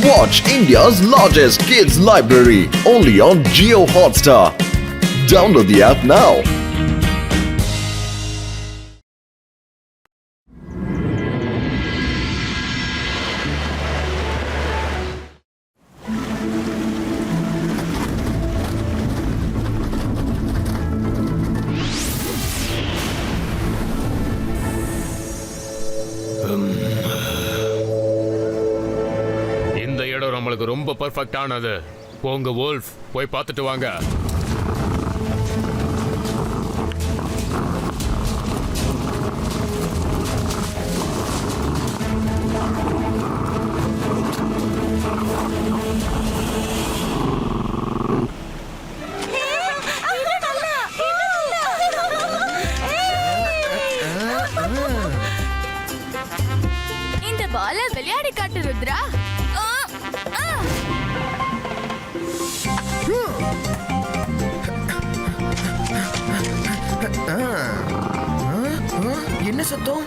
Watch India's largest kids library only on Jio Hotstar. Download the app now. இந்த இடம் நம்மளுக்கு ரொம்ப பெர்ஃபெக்ட்டானது. போங்க வோல்ஃப், போய் பார்த்துட்டு வாங்க. இந்த பால விளையாடி காட்டு ருத்ரா. என்ன சத்தம்?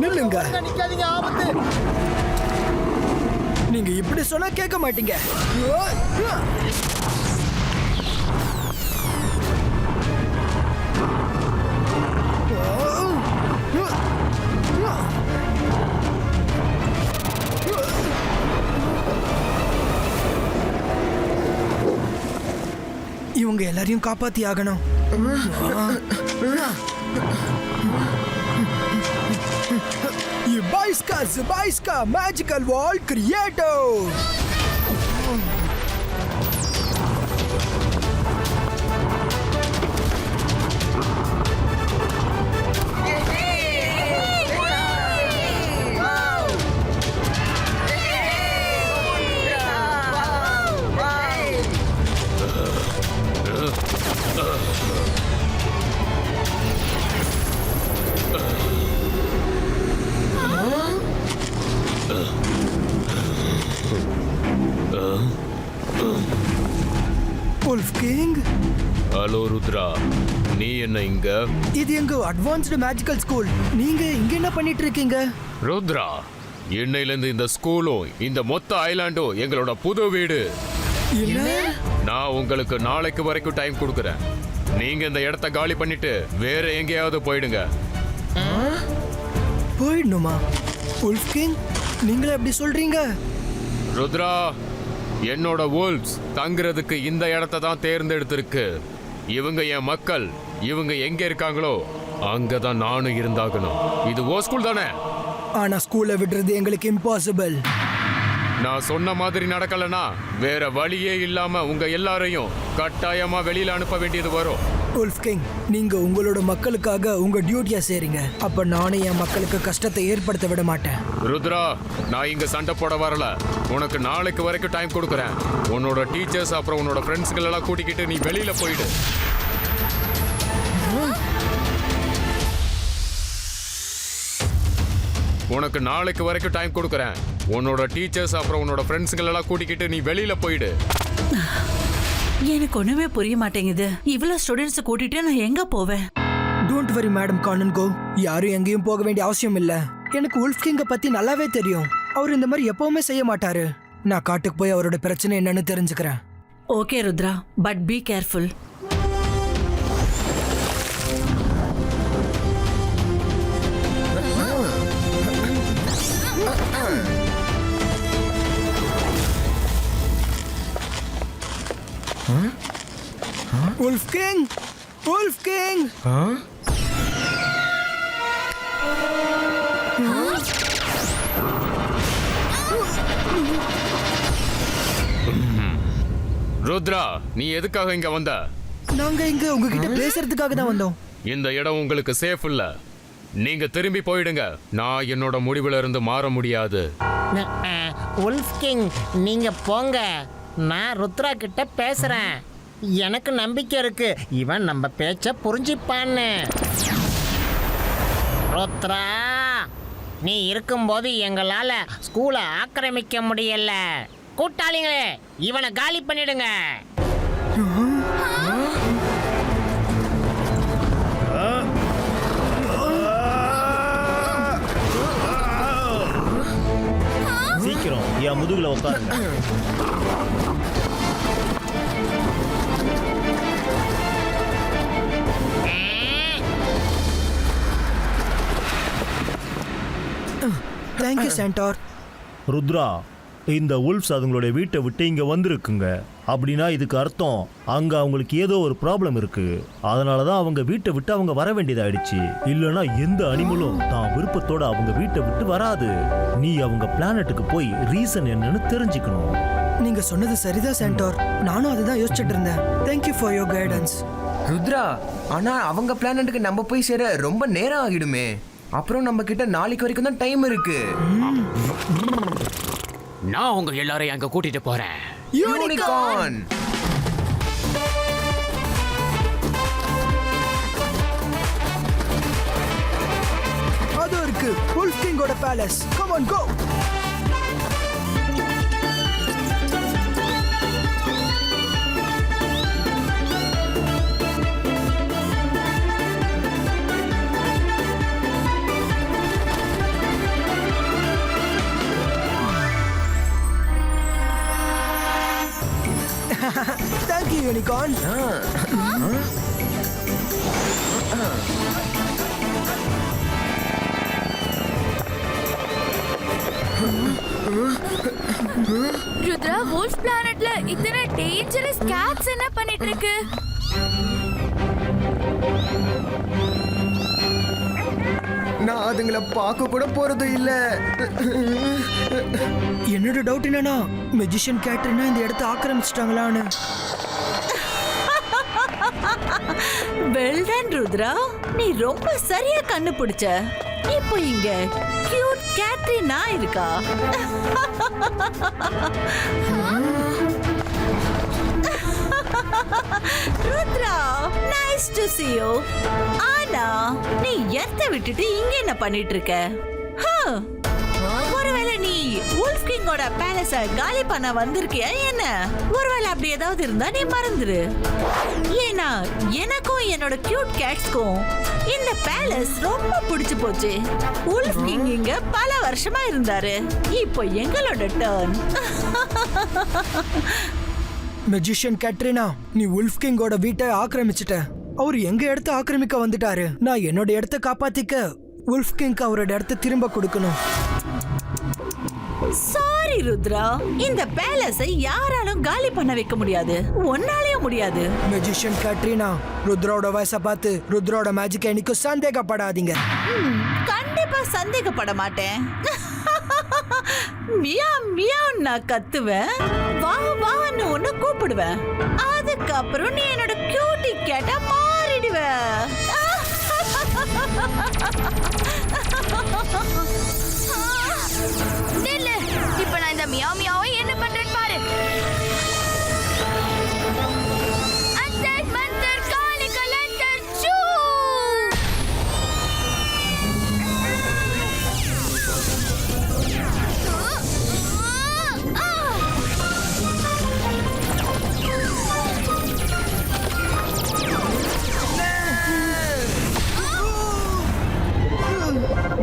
நில்லுங்க. நீங்க இப்படி சொன்னா கேட்க மாட்டீங்க. இவங்க எல்லாரையும் காப்பாத்தி ஆகணும். Zybaiska Magical Wall Creator. Wolf King. Hello Rudra, நீ என்ன இங்க? இது எங்க அட்வான்ஸ்டு மேஜிக்கல் ஸ்கூல். நீங்க இங்க என்ன பண்ணிட்டு இருக்கீங்க? ருத்ரா, இன்னையிலிருந்து இந்த ஸ்கூலும் இந்த மொத்த ஐலாண்டும் எங்களோட புது வீடு. நான் உங்களுக்கு நாளைக்கு வரைக்கும் டைம் கொடுக்குறேன். நீங்க இந்த இடத்த காலி பண்ணிட்டு வேற எங்கேயாவது போயிடுங்க. போயிடணுமா? Wolf King, நீங்களே எப்படி சொல்றீங்க? ருத்ரா, என்னோட wolves தங்குறதுக்கு இந்த இடத்த தான் தேர்ந்தெடுத்திருக்கு. இவங்க என் மக்கள். இவங்க எங்க இருக்காங்களோ அங்கதான் நானும் இருந்தாகணும். இது ஓ ஸ்கூல் தானே? ஆனா ஸ்கூலை விடுறது எங்களுக்கு இம்பாசிபிள். நான் சொன்ன மாதிரி நடக்கலனா வேற வழியே இல்லாம உங்க எல்லாரையும் கட்டாயமா வெளியில அனுப்ப வேண்டியது வரும். Wolf King, நீங்க உங்களோட மக்களுக்காக உங்க டியூட்டியா செய்றீங்க. அப்ப நானே என் மக்களுக்கு கஷ்டத்தை ஏற்படுத்த விட மாட்டேன். ருத்ரா, நான் இங்க சண்டை போட வரல. உனக்கு நாளைக்கு வரைக்கும் டைம் கொடுக்குறேன். உன்னோட டீச்சர்ஸ் அப்புறம் உன்னோட ஃப்ரெண்ட்ஸ்கள் எல்லாம் கூட்டிக்கிட்டு நீ வெளியில போயிடு. உனக்கு நாளைக்கு வரைக்கும் டைம் கொடுக்குறேன். உன்னோட டீச்சர்ஸ் அப்புறம் உன்னோட ஃப்ரெண்ட்ஸ்கள் எல்லாம் கூட்டிக்கிட்டு நீ வெளியில போயிடு. எனக்கு ஒண்ணுமே புரிய மாட்டேங்குது. இவ்வளவு ஸ்டூடெண்ட்ஸ் கூட்டிட்டு நான் எங்க போவேன்? Don't worry madam கானன்கோ. யாரும் எங்கேயும் போக வேண்டிய அவசியம் இல்ல. எனக்கு Wolf King பத்தி நல்லாவே தெரியும். அவர் இந்த மாதிரி எப்பவுமே செய்ய மாட்டாரு. நான் காட்டுக்கு போய் அவரோட பிரச்சனை என்னன்னு தெரிஞ்சுக்கிறேன். Okay Rudra, but be careful. Wolf King! Wolf King! Rudra, நீ எதுக்காக இங்க வந்த? நாங்க இங்க உங்ககிட்ட பேசுறதுக்காக தான் வந்தோம். இந்த இடம் உங்களுக்கு சேஃப் இல்ல. நீங்க திரும்பி போயிடுங்க. நான் என்னோட முடிவுல இருந்து மாற முடியாது. உல்ஃப் கிங், நீங்க போங்க. நான் ருத்ரா கிட்ட பேசுறேன். எனக்கு நம்பிக்கை இருக்கு, இவன் நம்ம பேச்ச புரிஞ்சுப்பான்னு. ருத்ரா, நீ இருக்கும்போது எங்களால ஸ்கூலை ஆக்கிரமிக்க முடியல. கூட்டாளிங்களே, இவனை காலி பண்ணிடுங்க. சீக்கிரம் என் முதுகுல உட்காருங்க. Thank you centaur. ருத்ரா, இந்த உல்ஃப்ஸ் அதுங்களுடைய வீட்டை விட்டு இங்க வந்திருக்குங்க. அப்படின்னா இதுக்கு அர்த்தம் அங்க அவங்களுக்கு ஏதோ ஒரு ப்ராப்ளம் இருக்கு. அதனாலதான் அவங்க வீட்டை விட்டு அவங்க வர வேண்டியதாயிடுச்சு. இல்லைன்னா எந்த அனிமலும் தான் விருப்பத்தோட அவங்க வீட்டை விட்டு வராது. நீ அவங்க பிளானட்டுக்கு போய் ரீசன் என்னன்னு தெரிஞ்சுக்கணும். நீங்க சொன்னது சரிதான் சென்டார். நானும் அதுதான் யோசிச்சுட்டு இருந்தேன். Thank you for your guidance. Rudra, ஆனா அவங்க பிளானட்டுக்கு நம்ம போய் சேர ரொம்ப நேரம் ஆகிடுமே. அப்புறம் நம்ம கிட்ட நாளைக்கு வரைக்கும் தான் டைம் இருக்கு. நான் உங்க எல்லாரையும் அங்க கூட்டிட்டு போறேன். யூனிகார்ன். அது இருக்கு உல்ஃப் கிங்கோட palace. Come on, go. Thank you, Unicorn. Rudra, wolf பிளானட்ல இத்தனை டேஞ்சரஸ் கேட்ஸ் என்ன பண்ணிட்டு இருக்கு? நான் அதுங்களை பார்க்க கூட போறது இல்ல. என்னோட டவுட் என்னன்னா, மெஜிஷியன் கேட்டர்னா இந்த இடத்தை ஆக்கிரமிச்சிட்டாங்களான்னு. வெல்டன் ருத்ரா, நீ ரொம்ப சரியா கண்டுபிடிச்ச. இப்போ இங்க கியூட் கேட்ரினா இருக்கா? Rudra, nice to see you. ஆனா நீ எத்தை விட்டுட்டு இங்க என்ன பண்ணிட்டு இருக்க? ஒருவேளை நீ உல்ஃப் கிங்கோட பேலஸ காலி பண்ண வந்திருக்கியா என்ன? ஒருவேளை அப்படி ஏதாவது இருந்தா நீ மறந்துரு. ஏன்னா எனக்கும் என்னோட கியூட் கேட்ஸ்க்கும் இந்த பேலஸ் ரொம்ப பிடிச்சு போச்சு. உல்ஃப் கிங் இங்க பல வருஷமா இருந்தாரு. இப்போ எங்களோட டர்ன். மெஜிஷியன் கேட்ரினா, நீ உல்ஃப் கிங்கோட வீட்டை ஆக்கிரமிச்சிட்ட. அவர் எங்க இடத்த ஆக்கிரமிக்க வந்துட்டாரு. நான் என்னோட இடத்த காப்பாத்திக்க உல்ஃப் கிங்க்கு அவரோட இடத்த திரும்ப கொடுக்கணும். சாரி ருத்ரா, இந்த பேலஸை யாராலும் காலி பண்ண வைக்க முடியாது. ஒன்னாலேயும் முடியாது. மெஜிஷியன் கேட்ரினா, ருத்ராவோட வயசை பார்த்து ருத்ராவோட மேஜிக்கை என்னைக்கும் சந்தேகப்படாதீங்க. கண்டிப்பா சந்தேகப்பட மாட்டேன். மியா மியா நான் கத்துவேன். வா வான்னு ஒன்னு கூப்பிடுவேன். அதுக்கப்புறம் நீ என்னோட கியூட்டி கேட்டா மாறிடுவ. நில்லு. இப்ப நான் இந்த மியாவ் மியாவை என்ன பண்றேன்னு பாரு. அந்தர் மந்தர் காலி கலந்தர் சூ.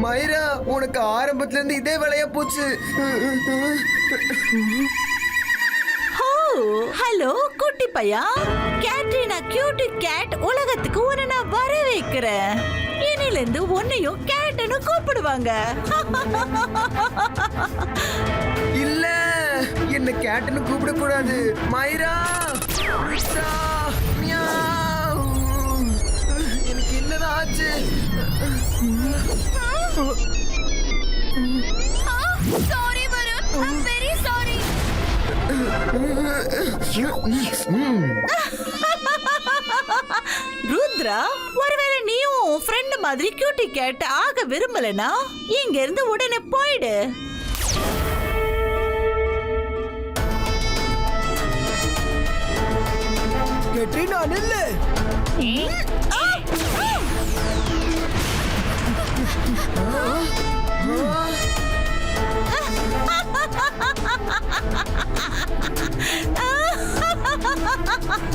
மைரா, உனக்கு ஆரம்பத்துல இருந்து இதே வேலையா போச்சு. ஹலோ குட்டி பையா, கேட்ரினா கியூட் கேட் உலகத்துக்கு உன்னை நான் வர வைக்கிறேன். இனில இருந்து உன்னையும் கேட்னு கூப்பிடுவாங்க. இல்ல, என்ன கேட்டுன்னு கூப்பிட கூடாது. மைரா, ருத்ரா, மியாவ். எனக்கு என்னதான் ஆச்சு? Sorry Varun, I'm very sorry. Rudra, ஒருவேளை நீயும் ஃப்ரெண்ட் மாதிரி கியூட்டி கேட் ஆக விரும்பலனா இங்க இருந்து உடனே போயிடு. கேட்ரினா நில்லு.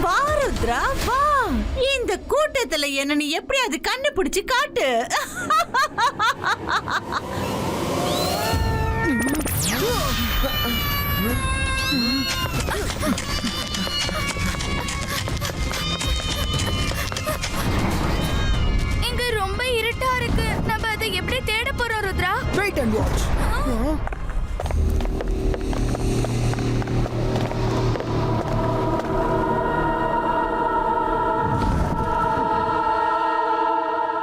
வா ருத்ரா வா, இந்த கூட்டத்துல என்ன நீ எப்படியாவது கண்டுபிடிச்சு காட்டு. இங்க ரொம்ப இருட்டா இருக்கு. நம்ம அதை எப்படி தேட போறோம் Rudra? Wait and watch.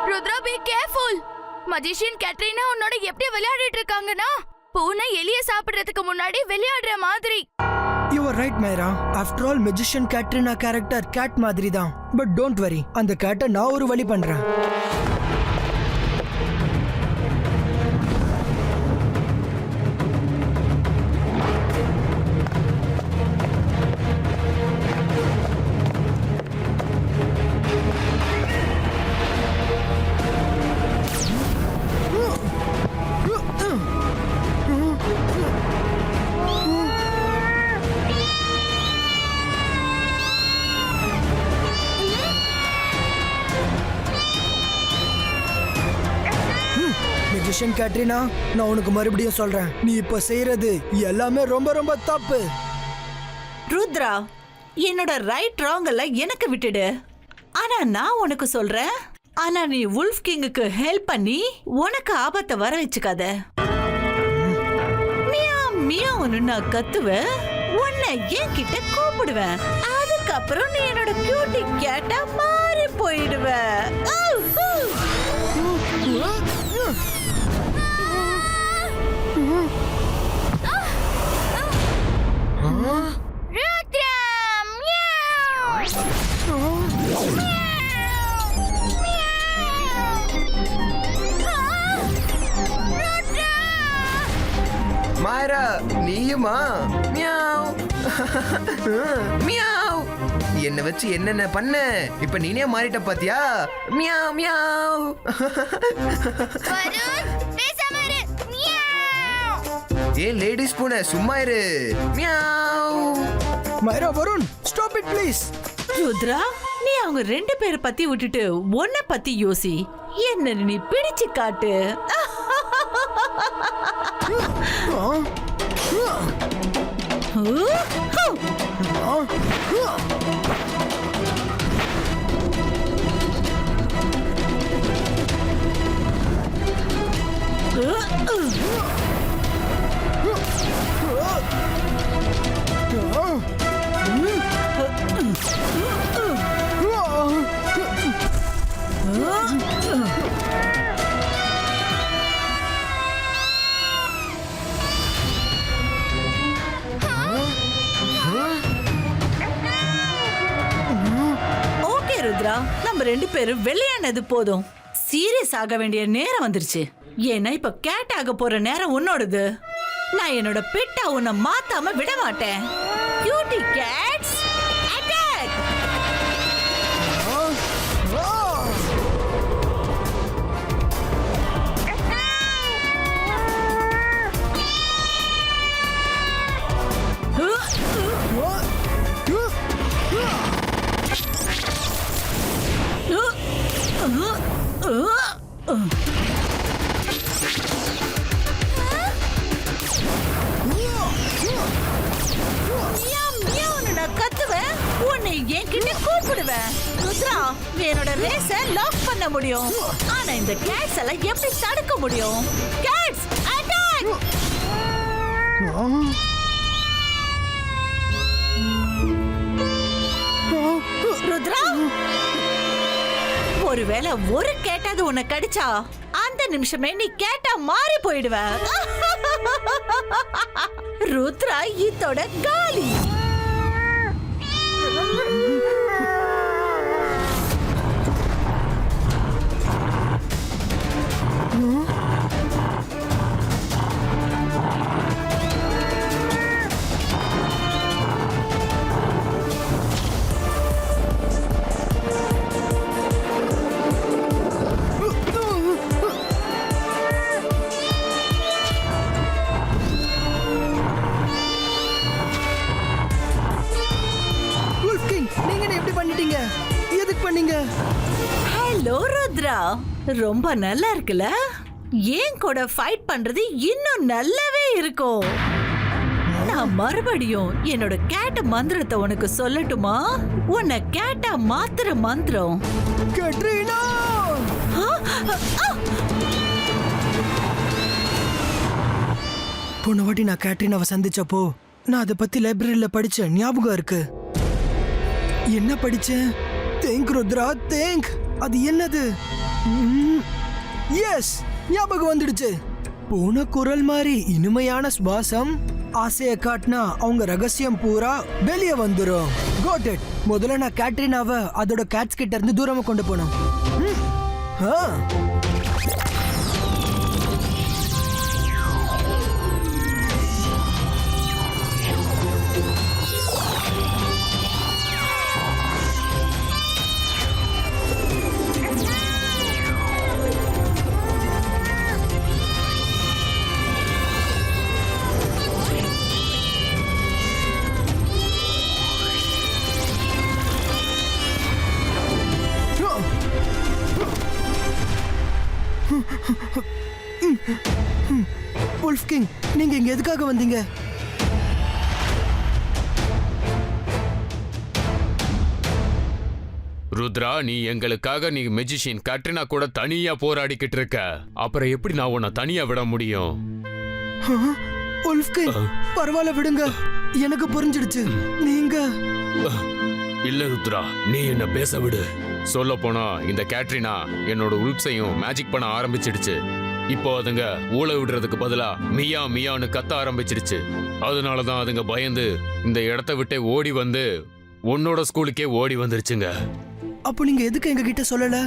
Rudra be careful. Magician Katrina உன்னோட எப்படி விளையாடிட்டு இருக்காங்கன்னா பூனை எலிய சாப்பிடுறதுக்கு முன்னாடி விளையாடுற மாதிரி. You are right, Myra. After all, magician Katrina character cat மாதிரி தான். But don't worry, அந்த கேட்டை நான் ஒரு வழி பண்றேன். மெஜிஷியன் கேட்ரினா, நான் உனக்கு மறுபடியும் சொல்றேன், நீ இப்ப செய்யறது எல்லாமே ரொம்ப ரொம்ப தப்பு. ருத்ரா, என்னோட ரைட் ராங் எல்லாம் எனக்கு விட்டுடு. ஆனா நான் உனக்கு சொல்றேன், ஆனா நீ வுல்ஃப் கிங்குக்கு ஹெல்ப் பண்ணி உனக்கு ஆபத்தை வர வச்சுக்காத. மியாவ் மியாவ்னு நான் கத்துவேன், உன்னை என்கிட்ட கூப்பிடுவேன். அதுக்கப்புறம் நீ என்னோட கியூட்டி கேட்டா மாறி போயிடுவ. ருத்ரா மியாவ். மாயரா, நீயுமா? மியாவ். மியாவ். என்ன வச்சு என்னென்ன பண்ண, இப்ப நீனே மாறிட்ட பாத்தியா? Meow meow. வருண், பேசாம இரு. மியாவ். ஏன் லேடிஸ் பூனை சும்மா இரு. Meow. மைரா, Varun, stop it please. Rudra, நீ அவங்க ரெண்டு பேரை பத்தி விட்டுட்டு உன்னை பத்தி யோசி. என்ன நீ பிடிச்சு காட்டு. ஓகே ருத்ரா, நம்ம ரெண்டு பேரும் விளையாடுனது போதும். சீரியஸ் ஆக வேண்டிய நேரம் வந்துருச்சு. ஏன்னா இப்ப கேட் ஆக போற நேரம் உன்னோடது. நான் என்னோட பெட்டா உன்னை மாத்தாம விட மாட்டேன். Cutie Gates attack. கத்துவேன், உன்னை என்கிட்ட கூப்பிடுவேன். ருத்ரா, என்னோட ரேஸ லாக் பண்ண முடியும். ஆனா இந்த கேட்ஸ் எல்லாம் எப்படி தடுக்க முடியும்? Gates attack. ருத்ரா, ஒருவேளை ஒரு கேட்டாது உன்னை கடிச்சா அந்த நிமிஷமே நீ கேட்டா மாறி போயிடுவ. ருத்ரா இதோட காலி. ரொம்ப நல்லா இருக்குல்ல? ஏன் கூட ஃபைட் பண்றது இன்னும் நல்லாவே இருக்கும். நான் மறுபடியும் என்னோட கேட் மந்திரத்தை உனக்கு சொல்லட்டுமா? உன்னை கேட்டா மாத்துற மந்திரம். கட்ரீனா போன வாட்டி நான் கேட்ரினாவை சந்திச்சப்போ நான் அதை பத்தி லைப்ரரியில படிச்சேன், ஞாபகம் இருக்கு. என்ன படிச்சேன்? Thank Rudra, thank. அது என்னது? எஸ், ஞாபகம் வந்துடுச்சு. போன குரல் மாதிரி இனிமையான சுவாசம், ஆசையை காட்டினா அவங்க ரகசியம் பூரா வெளியே வந்துடும். Got it. முதல்ல நான் கேட்ரினாவை அதோட கேட்ஸ் கிட்ட இருந்து தூரமா கொண்டு போனோம். உல்ஃப் கிங், நீங்க இங்க எதுக்காக வந்தீங்க? ருத்ரா, நீ எங்களுக்காக நீ மெஜிஷியன் கட்ரினா கூட தனியா போராடிக்கிட்டு இருக்க. அப்புறம் எப்படி நான் உன்னை தனியா விட முடியும்? உல்ஃப் கிங், பரவாயில்ல விடுங்க, எனக்கு புரிஞ்சிடுச்சு. நீங்க இல்ல ருத்ரா, நீ என்ன பேச விடு. சொல்ல போனா இந்த கேட்ரினா என்னோட உல்ப்ஸையும் மேஜிக் பண்ண ஆரம்பிச்சிடுச்சு. இப்போ அதுங்க ஊழ விடுறதுக்கு பதிலா மியா மியான்னு கத்த ஆரம்பிச்சிடுச்சு. அதனாலதான் அதுங்க பயந்து இந்த இடத்த விட்டே ஓடி வந்து உன்னோட ஸ்கூலுக்கே ஓடி வந்துருச்சுங்க. அப்போ நீங்க எதுக்கு எங்க கிட்ட சொல்லல?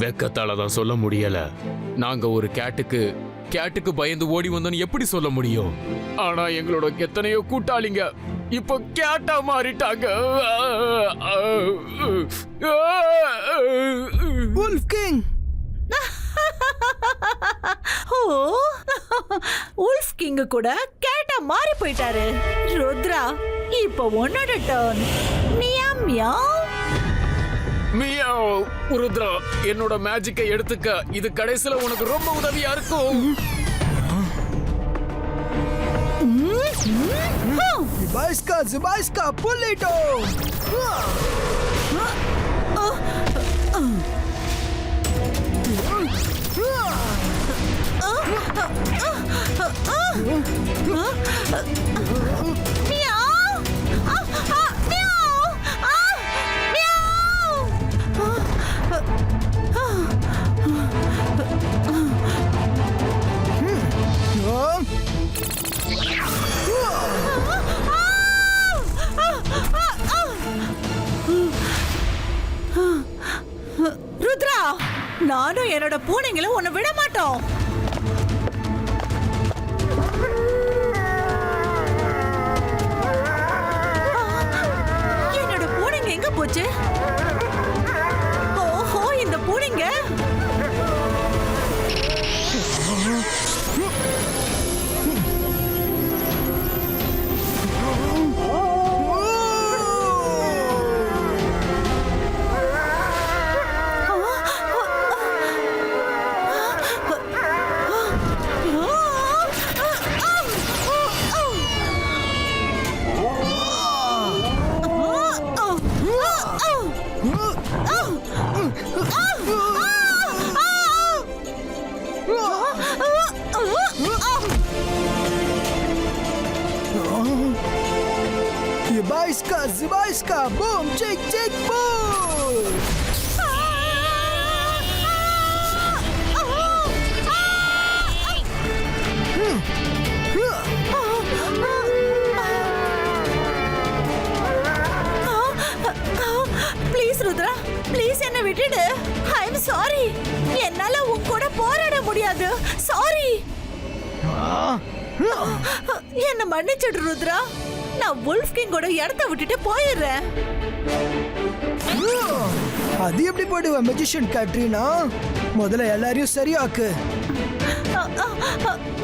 வெக்கத்தால தான் சொல்ல முடியல. நாங்க ஒரு கேட்டுக்கு பயந்து ஓடி வந்தோன்னு எப்படி சொல்ல முடியும்? ஆனா எங்களோட எத்தனையோ கூட்டாளிங்க இப்போ கேட்டா மாறிட்டாங்க. உல்ஃப் கிங், ஓ, உல்ஃப் கிங் கூட கேட்டா மாறி போயிட்டாரு. ருத்ரா, இப்போ உன்னோட டர்ன். மியா மியா. மியாவ். ருத்ரா, என்னோட மேஜிக்கை எடுத்துக்க. இது கடைசில உனக்கு ரொம்ப உதவியா இருக்கும். Zibaiska, pull it off. Rudra, நானும் என்னோட பூனைங்களை உன்னை விட மாட்டோம். என்னோட பூனைங்க எங்க போச்சு? ஓஹோ, இந்த பூனைங்க. Zibaiska, boom, chick, chick, boom. Please Rudra, please என்ன விட்டுடு. I am sorry. என்னால உன் கூட போராட முடியாது. Sorry. என்ன மன்னிச்சிடு ருத்ரா. நான் உல்ஃப் கிங்கோட இடத்தை விட்டுட்டு போயிடுறேன். அது எப்படி போடுவ மெஜிஷியன் கேட்ரினா? முதல்ல எல்லாரையும் சரியாக்கு.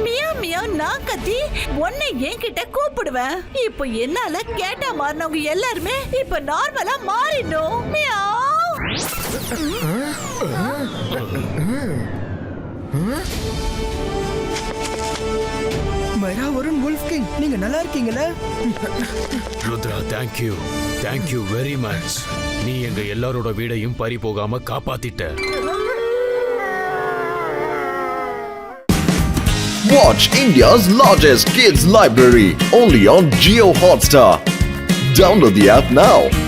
மியா மியா நான் கத்தி உன்னை என்கிட்ட கூப்பிடுவேன். இப்போ என்னால கேட்டா மாறினவங்க எல்லாருமே இப்ப நார்மலா மாறிடணும். மியா மைரா வருண் வுல்ஃப் கிங், நீங்க நல்லா இருக்கீங்களா? Rudra, thank you very much. நீ எங்க எல்லாரோட வீடையும் பறி போகாம காப்பாத்திட்ட. Watch India's largest kids library only on Jio Hotstar. Download the app now.